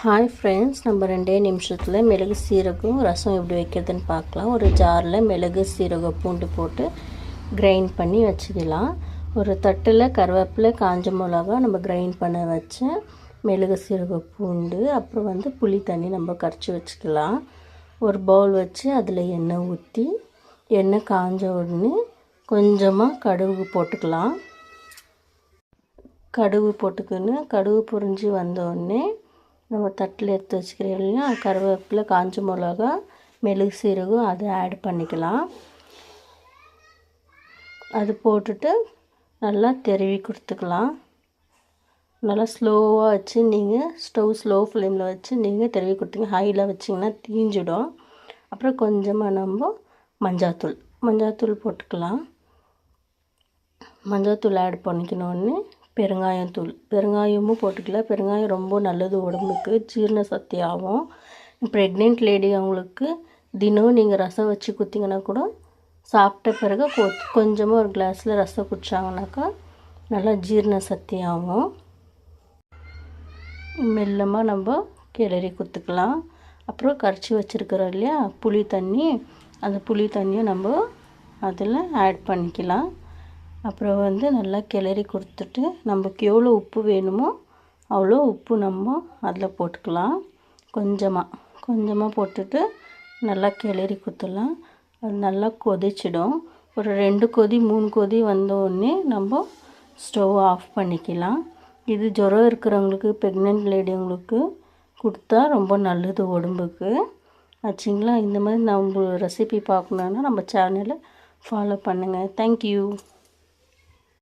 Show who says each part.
Speaker 1: Hi friends, நம்ம 2 நிமிஷத்தில் மிளகு சீரகம் ரசம் எப்படி வைக்கிறதுன்னு பார்க்கலாம். ஒரு ஜாரில் மிளகு சீரகம் பூண்டு போட்டு கிரைண்ட் பண்ணி வச்சுக்கலாம். ஒரு தட்டில் கருவேப்பிலை காஞ்ச மிளகா நம்ம கிரைண்ட் பண்ண வச்ச மிளகு சீரகம் பூண்டு, அப்புறம் புளி தண்ணி நம்ம கரைச்சி வச்சுக்கலாம். ஒரு பவுல் வச்சு அதில் எண்ணெய் ஊற்றி எண்ணெய் காஞ்ச உடனே கொஞ்சமாக கடுகு போட்டுக்கலாம். கடுகு போட்டுக்கின்னு கடுகு பொரிஞ்சு வந்தோடனே நம்ம தட்டில் எடுத்து வச்சுக்கிறோம் இல்லையா, கருவேப்பிலை காஞ்ச மிளகா மிளகு சீரகம் அதை ஆட் பண்ணிக்கலாம். அது போட்டுட்டு நல்லா தெருவி கொடுத்துக்கலாம். நல்லா ஸ்லோவாக வச்சு நீங்கள் ஸ்லோ ஃப்ளேமில் வச்சு நீங்கள் தெருவி கொடுத்தீங்க. ஹையில் வச்சிங்கன்னா தீஞ்சிடும். அப்புறம் கொஞ்சமாக நம்ம மஞ்சாத்தூள் போட்டுக்கலாம். மஞ்சாத்தூள் ஆட் பண்ணிக்கணுன்னே பெருங்காயமும் போட்டுக்கலாம். பெருங்காயம் ரொம்ப நல்லது உடம்புக்கு, ஜீரண சக்தி ஆகும். ப்ரெக்னென்ட் லேடி அவங்களுக்கு தினம் நீங்கள் ரசம் வச்சு குத்திங்கன்னா கூட சாப்பிட்ட பிறகு கொஞ்சமாக ஒரு கிளாஸில் ரசம் குடித்தாங்கனாக்கா நல்லா ஜீரண சக்தி ஆகும். மெல்லமாக நம்ம கிளறி குத்துக்கலாம். அப்புறம் கரைச்சி வச்சுருக்கிறோம் இல்லையா புளி தண்ணி, அந்த புளி தண்ணியை நம்ம அதில் ஆட் பண்ணிக்கலாம். அப்புறம் நல்லா கிளறி கொடுத்துட்டு நமக்கு எவ்வளோ உப்பு வேணுமோ அவ்வளோ உப்பு நம்ம அதில் போட்டுக்கலாம். கொஞ்சமாக போட்டுட்டு நல்லா கிளறி குத்தலாம். அது நல்லா கொதிச்சிடும். ஒரு 2 கொதி 3 கொதி வந்தோடனே நம்ம ஸ்டவ் ஆஃப் பண்ணிக்கலாம். இது ஜுரம் இருக்கிறவங்களுக்கு, ப்ரெக்னென்ட் லேடிங்களுக்கு கொடுத்தா ரொம்ப நல்லது உடம்புக்கு ஆச்சுங்களா. இந்த மாதிரி நம்ம ரெசிபி பார்க்கணுன்னா நம்ம சேனலை ஃபாலோ பண்ணுங்கள். தேங்க்யூ.